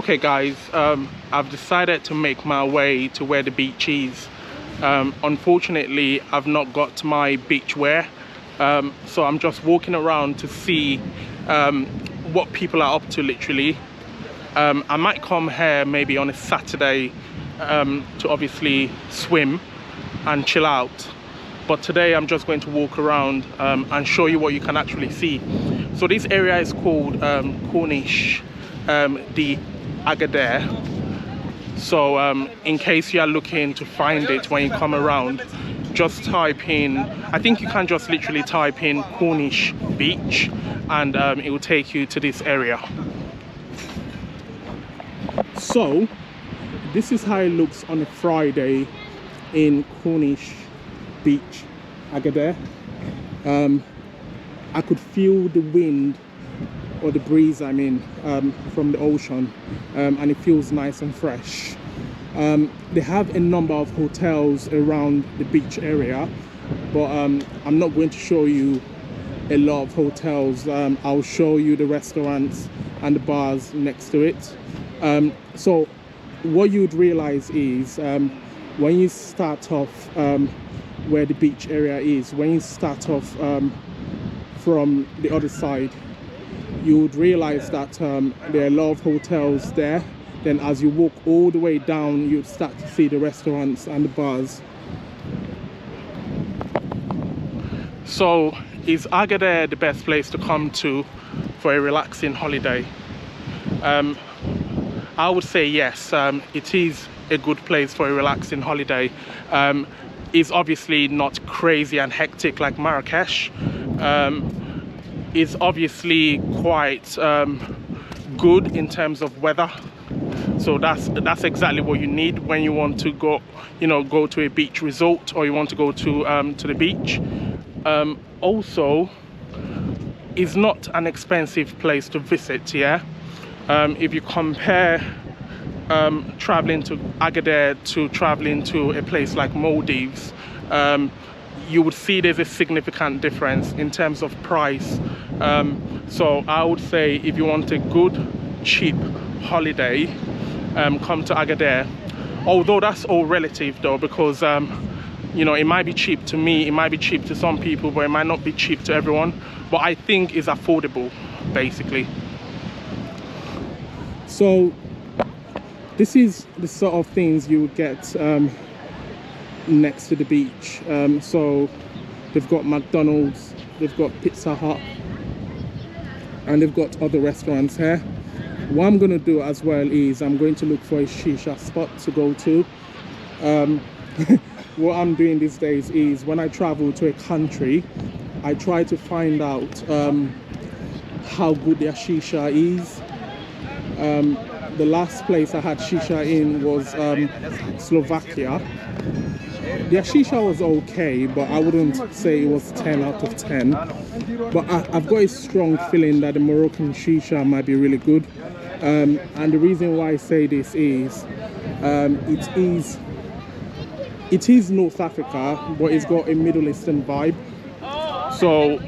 Okay guys, I've decided to make my way to where the beach is. Unfortunately, I've not got my beach wear, so I'm just walking around to see what people are up to literally. I might come here maybe on a Saturday to obviously swim and chill out, but today I'm just going to walk around and show you what you can actually see. So this area is called Corniche the Agadir. So in case you are looking to find it when you come around, just type in, I think you can just literally type in Corniche Beach and it will take you to this area. So this is how it looks on a Friday in Corniche Beach, Agadir. I could feel the wind or the breeze from the ocean, and it feels nice and fresh. They have a number of hotels around the beach area, but I'm not going to show you a lot of hotels. I'll show you the restaurants and the bars next to it. So what you'd realize is when you start off where the beach area is, when you start off from the other side, you would realize that there are a lot of hotels there. Then as you walk all the way down, you'd start to see the restaurants and the bars. So is Agadir the best place to come to for a relaxing holiday? I would say yes, it is a good place for a relaxing holiday. It's obviously not crazy and hectic like Marrakesh. It's obviously quite good in terms of weather, so that's exactly what you need when you want to go, go to a beach resort, or you want to go to the beach. Also, it's not an expensive place to visit. If you compare traveling to Agadir to traveling to a place like Maldives, you would see there's a significant difference in terms of price. So I would say if you want a good cheap holiday, come to Agadir. Although that's all relative though, because it might be cheap to me, it might be cheap to some people, but it might not be cheap to everyone. But I think it's affordable basically. So this is the sort of things you would get next to the beach. So they've got McDonald's, they've got Pizza Hut, and they've got other restaurants here. What I'm going to do as well is I'm going to look for a shisha spot to go to. What I'm doing these days is when I travel to a country, I try to find out how good their shisha is. The last place I had shisha in was Slovakia. Their shisha was okay, but I wouldn't say it was 10 out of 10. But I've got a strong feeling that the Moroccan shisha might be really good. And the reason why I say this is it is North Africa, but it's got a Middle Eastern vibe. So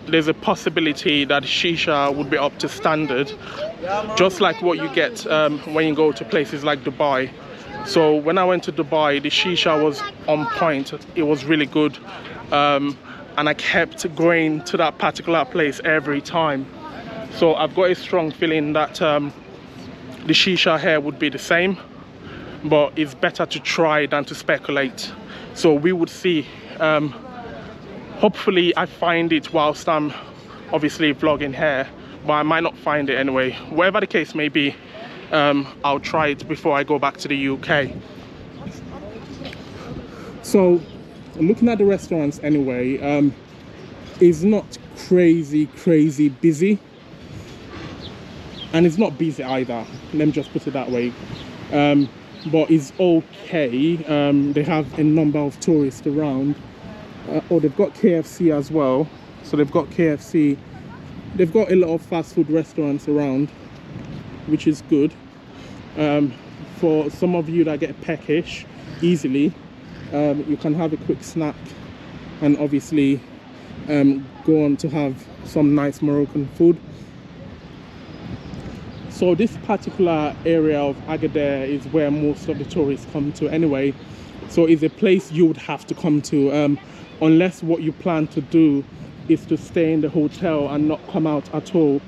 there's a possibility that shisha would be up to standard, just like what you get when you go to places like Dubai. So when I went to Dubai, the shisha was on point. It was really good, and I kept going to that particular place every time. So I've got a strong feeling that the shisha here would be the same, but it's better to try than to speculate. So we would see. Hopefully I find it whilst I'm obviously vlogging here, but I might not find it anyway. Whatever the case may be, I'll try it before I go back to the UK. So looking at the restaurants anyway, it's not crazy busy, and it's not busy either, let me just put it that way. But it's okay. They have a number of tourists around. They've got KFC as well. So they've got KFC. They've got a lot of fast food restaurants around, which is good. For some of you that get peckish easily, you can have a quick snack and obviously go on to have some nice Moroccan food. So this particular area of Agadir is where most of the tourists come to anyway. So it's a place you would have to come to, unless what you plan to do is to stay in the hotel and not come out at all.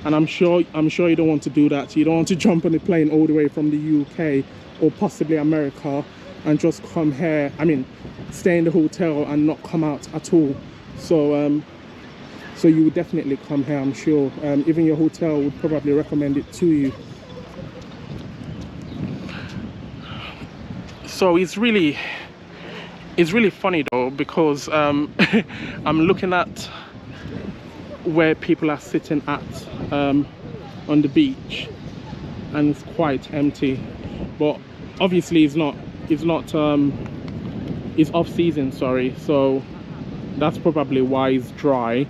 And I'm sure you don't want to do that. You don't want to jump on a plane all the way from the UK or possibly America and just come here, I mean, stay in the hotel and not come out at all. So so you would definitely come here, I'm sure. Even your hotel would probably recommend it to you. So it's really funny though, because I'm looking at where people are sitting at on the beach, and it's quite empty. But obviously it's off season, sorry, so that's probably why it's dry.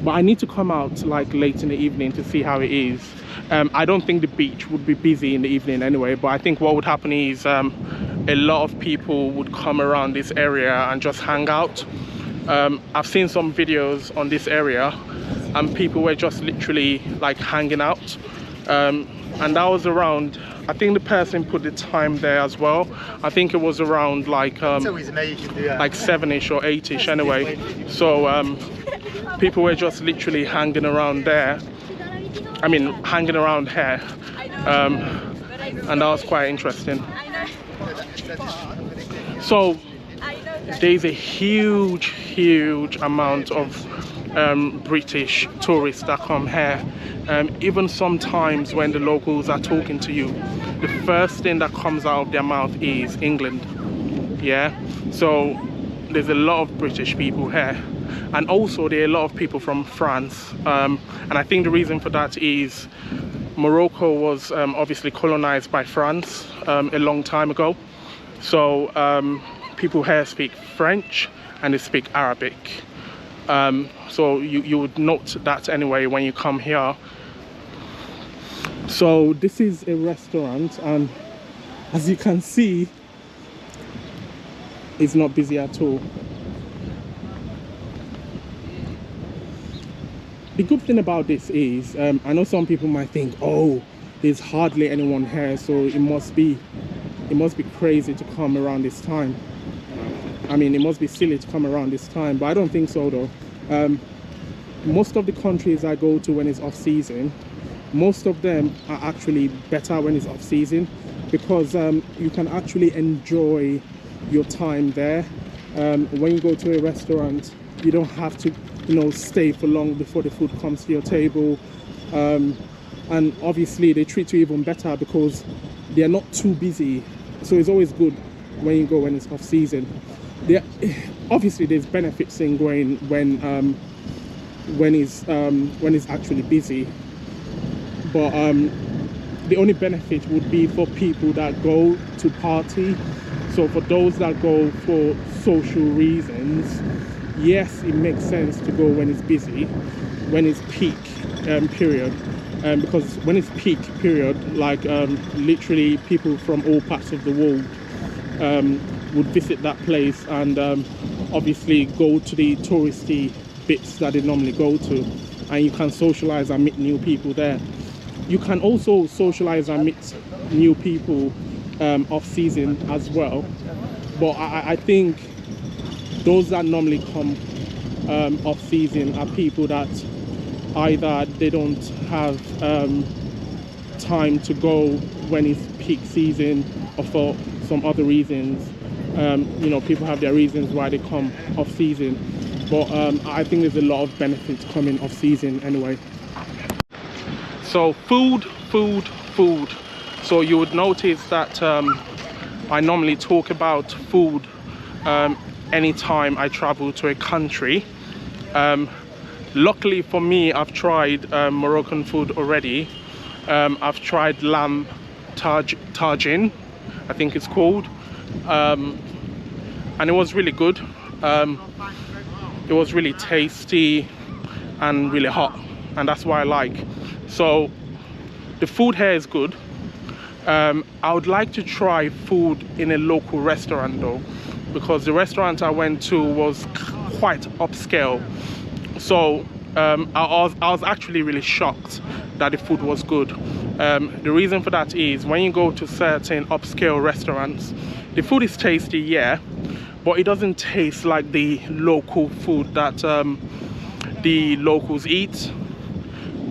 But I need to come out like late in the evening to see how it is. I don't think the beach would be busy in the evening anyway, but I think what would happen is a lot of people would come around this area and just hang out. I've seen some videos on this area and people were just literally like hanging out, and that was around, I think the person put the time there as well. I think it was around like 7ish or 8ish anyway. So people were just literally hanging around there, I mean hanging around here, and that was quite interesting. So there's a huge amount of British tourists that come here. Even sometimes when the locals are talking to you, the first thing that comes out of their mouth is England. Yeah, so there's a lot of British people here, and also there are a lot of people from France, and I think the reason for that is Morocco was obviously colonized by France a long time ago. So people here speak French and they speak Arabic. So you would note that anyway when you come here. So this is a restaurant, and as you can see, it's not busy at all. The good thing about this is, I know some people might think, oh, there's hardly anyone here, so it must be crazy to come around this time. I mean, it must be silly to come around this time, but I don't think so though. Most of the countries I go to when it's off season, most of them are actually better when it's off season, because you can actually enjoy your time there. When you go to a restaurant, you don't have to, you know, stay for long before the food comes to your table, and obviously they treat you even better because they are not too busy. So it's always good when you go when it's off season. Obviously there's benefits in going when it's actually busy, but the only benefit would be for people that go to party. So for those that go for social reasons, yes, it makes sense to go when it's busy, when it's peak period, because when it's peak period, like literally people from all parts of the world would visit that place, and obviously go to the touristy bits that they normally go to, and you can socialize and meet new people there. You can also socialize and meet new people off season as well, but I think those that normally come off season are people that either they don't have time to go when it's peak season, or for some other reasons. You know, people have their reasons why they come off season, but I think there's a lot of benefits coming off season anyway. So food. So you would notice that I normally talk about food anytime I travel to a country. Luckily for me, I've tried Moroccan food already. I've tried lamb tagine, I think it's called, and it was really good. It was really tasty and really hot, and that's what I like. So the food here is good. I would like to try food in a local restaurant though, because the restaurant I went to was quite upscale. So I was actually really shocked that the food was good. The reason for that is when you go to certain upscale restaurants, the food is tasty, yeah, but it doesn't taste like the local food that the locals eat.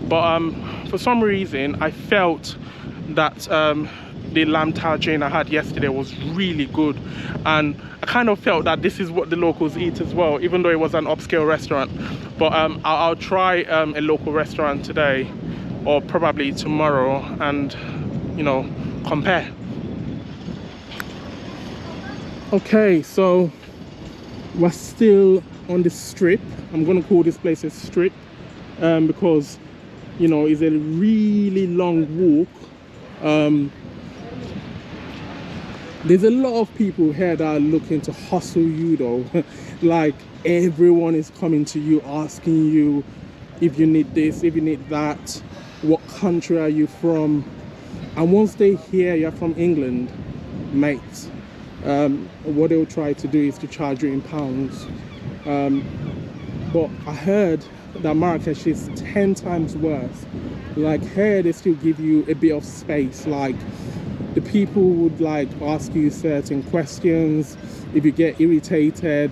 But for some reason I felt that the lamb tagine I had yesterday was really good, and I kind of felt that this is what the locals eat as well, even though it was an upscale restaurant. But I'll try a local restaurant today or probably tomorrow and, you know, compare. Okay, so we're still on the strip. I'm gonna call this place a strip because, you know, it's a really long walk. There's a lot of people here that are looking to hustle you though. Like everyone is coming to you asking you if you need this, if you need that, what country are you from, and once they hear you're from England, mate, what they'll try to do is to charge you in pounds. But I heard that Marrakesh is 10 times worse. Like here they still give you a bit of space, like the people would like ask you certain questions. If you get irritated,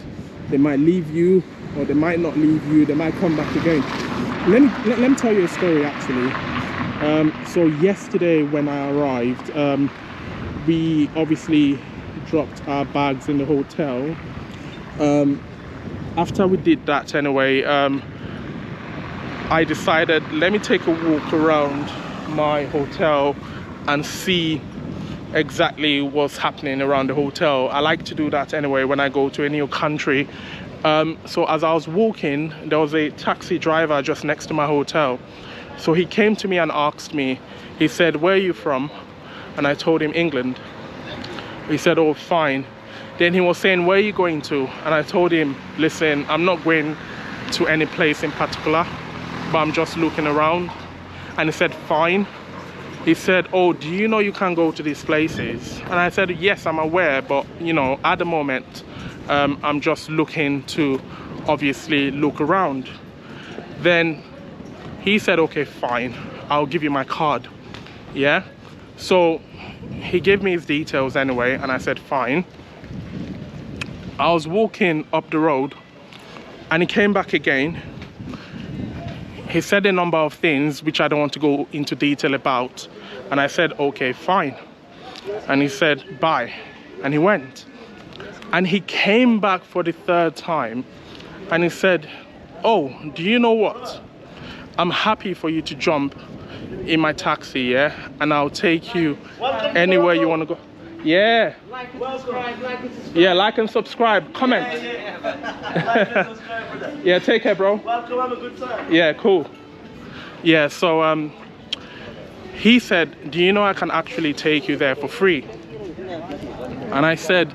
they might leave you, or they might not leave you, they might come back again. Let me tell you a story actually. So yesterday when I arrived, we obviously dropped our bags in the hotel. After we did that anyway, I decided, let me take a walk around my hotel and see exactly what's happening around the hotel. I like to do that anyway when I go to a new country. So as I was walking, there was a taxi driver just next to my hotel. So he came to me and asked me, he said, where are you from? And I told him England. He said, oh, fine. Then he was saying, where are you going to? And I told him, listen, I'm not going to any place in particular, but I'm just looking around. And he said, fine. He said, oh, do you know you can go to these places? And I said, yes, I'm aware, but you know, at the moment I'm just looking to obviously look around. Then he said, okay, fine, I'll give you my card. Yeah, so he gave me his details anyway, and I said fine. I was walking up the road and he came back again. He said a number of things which I don't want to go into detail about, and I said okay, fine. And he said bye, and he went. And he came back for the third time and he said, oh, do you know what, I'm happy for you to jump in my taxi, yeah, and I'll take you anywhere you want to go. Yeah, like and subscribe, yeah, like and subscribe, comment. Yeah. Yeah, take care, bro. Welcome, have a good time. Yeah, cool. Yeah, so he said, do you know I can actually take you there for free? And I said,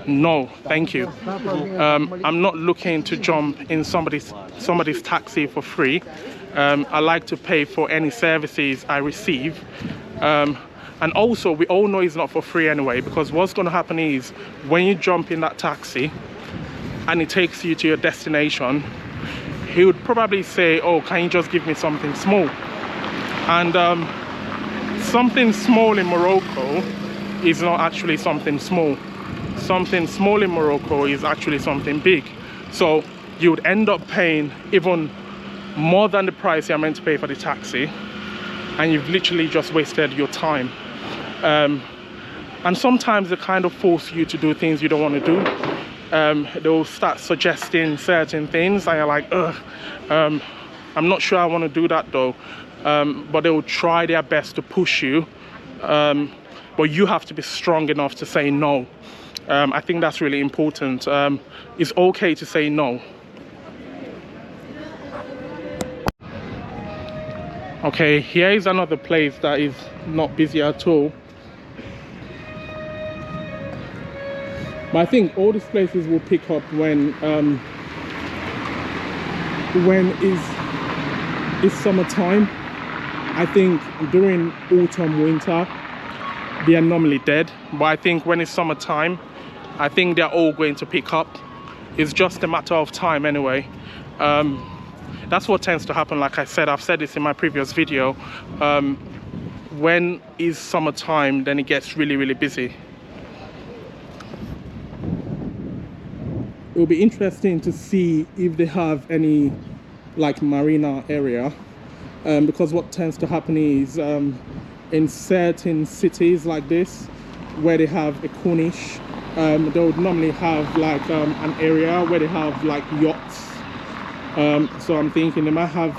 no, thank you. I'm not looking to jump in somebody's taxi for free. I like to pay for any services I receive. And also, we all know it's not for free anyway, because what's going to happen is when you jump in that taxi and it takes you to your destination, he would probably say, oh, can you just give me something small? And something small in Morocco is not actually something small. Something small in Morocco is actually something big. So you would end up paying even more than the price you're meant to pay for the taxi, and you've literally just wasted your time. And sometimes they kind of force you to do things you don't want to do. They'll start suggesting certain things and you're like, ugh, I'm not sure I want to do that though. But they will try their best to push you, but you have to be strong enough to say no. I think that's really important. It's okay to say no. Okay, here is another place that is not busy at all. But I think all these places will pick up when it's summertime. I think during autumn, winter, they are normally dead. But I think when it's summertime, I think they're all going to pick up. It's just a matter of time anyway. that's what tends to happen. Like I said, I've said this in my previous video, when is summertime, then it gets really, really busy. It'll be interesting to see if they have any like marina area, because what tends to happen is in certain cities like this where they have a Corniche, they would normally have like an area where they have like yachts. So I'm thinking they might have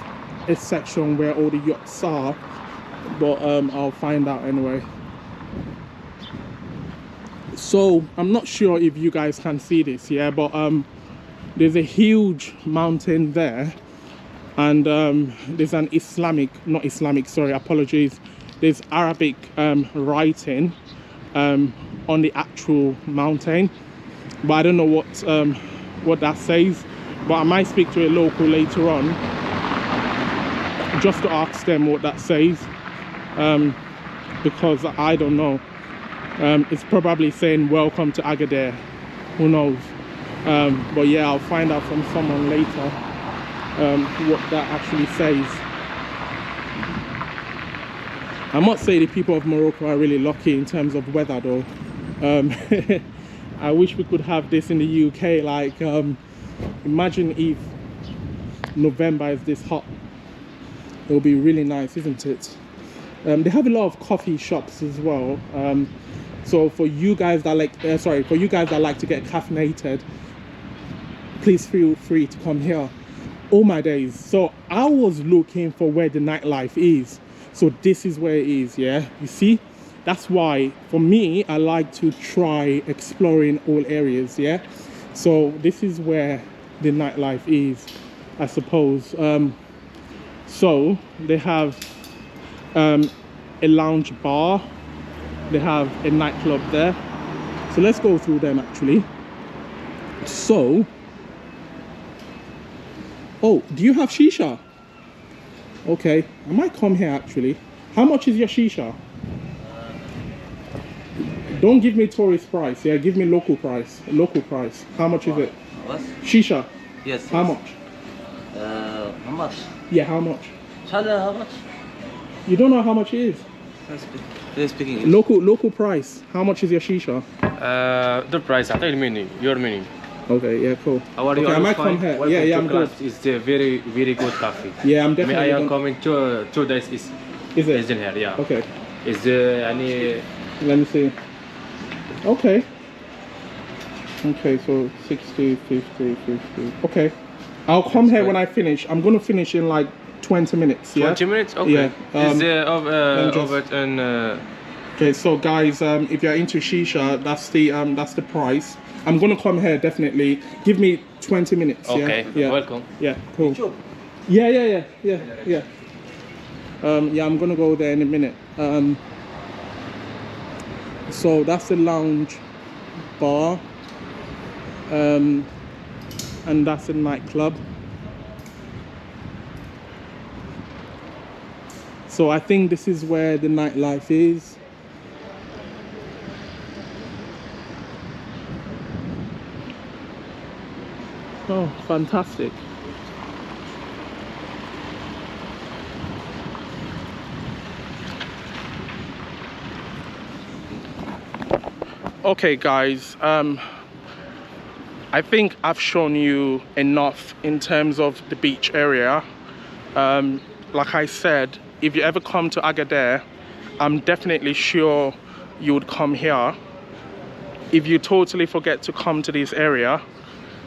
a section where all the yachts are, but I'll find out anyway. So I'm not sure if you guys can see this, yeah, but there's a huge mountain there, and there's an there's Arabic writing on the actual mountain, but I don't know what that says. But I might speak to a local later on just to ask them what that says, because I don't know. It's probably saying welcome to Agadir, who knows. But yeah, I'll find out from someone later what that actually says. I must say the people of Morocco are really lucky in terms of weather though. I wish we could have this in the UK. Like imagine if November is this hot. It will be really nice, isn't it? They have a lot of coffee shops as well. So for you guys that like, for you guys that like to get caffeinated, please feel free to come here. Oh my days. So I was looking for where the nightlife is. So this is where it is, yeah? You see? That's why, for me, I like to try exploring all areas, yeah? So this is where the nightlife is, I suppose. So they have a lounge bar. They have a nightclub there. So let's go through them actually. So, oh, do you have shisha? Okay, I might come here actually. How much is your shisha? Don't give me tourist price, yeah, give me local price. Local price. How much is it? What? Shisha. Yes. How much? How much? Yeah, how much? How much? You don't know how much it is? They're speaking English. Local price. How much is your shisha? The price, I tell meaning, your meaning. Okay, yeah, cool. How are you? Okay, I might come here. Yeah, I'm good. It's a very, very good coffee. Yeah, I'm definitely. I am coming 2 days. Is it? In here, yeah. Okay. Is there any? Let me see. Okay. Okay, so 60, 50, 50. Okay. I'll come here when I finish. I'm gonna finish in like 20 minutes. Yeah. 20 minutes? Okay. Yeah. Is there of it and? Okay, so guys, if you're into shisha, that's the price. I'm gonna come here definitely. Give me 20 minutes. Okay. Yeah. Welcome. Yeah. Cool. Yeah. Yeah, I'm gonna go there in a minute. So that's the lounge bar, and that's a nightclub. So I think this is where the nightlife is. Oh, fantastic. Okay guys, I think I've shown you enough in terms of the beach area. Like I said, if you ever come to Agadir, I'm definitely sure you would come here. If you totally forget to come to this area,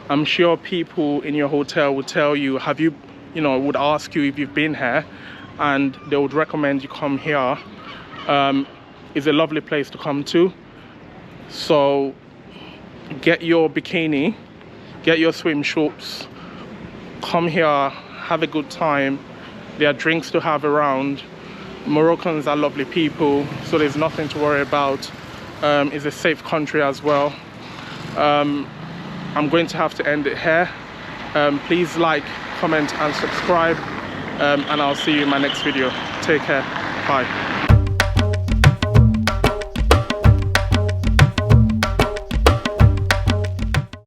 I'm sure people in your hotel would tell you, would ask you if you've been here, and they would recommend you come here. It's a lovely place to come to. So get your bikini, get your swim shorts, come here, have a good time. There are drinks to have around. Moroccans are lovely people, so there's nothing to worry about. It's a safe country as well. I'm going to have to end it here. Please like, comment and subscribe, and I'll see you in my next video. Take care. Bye.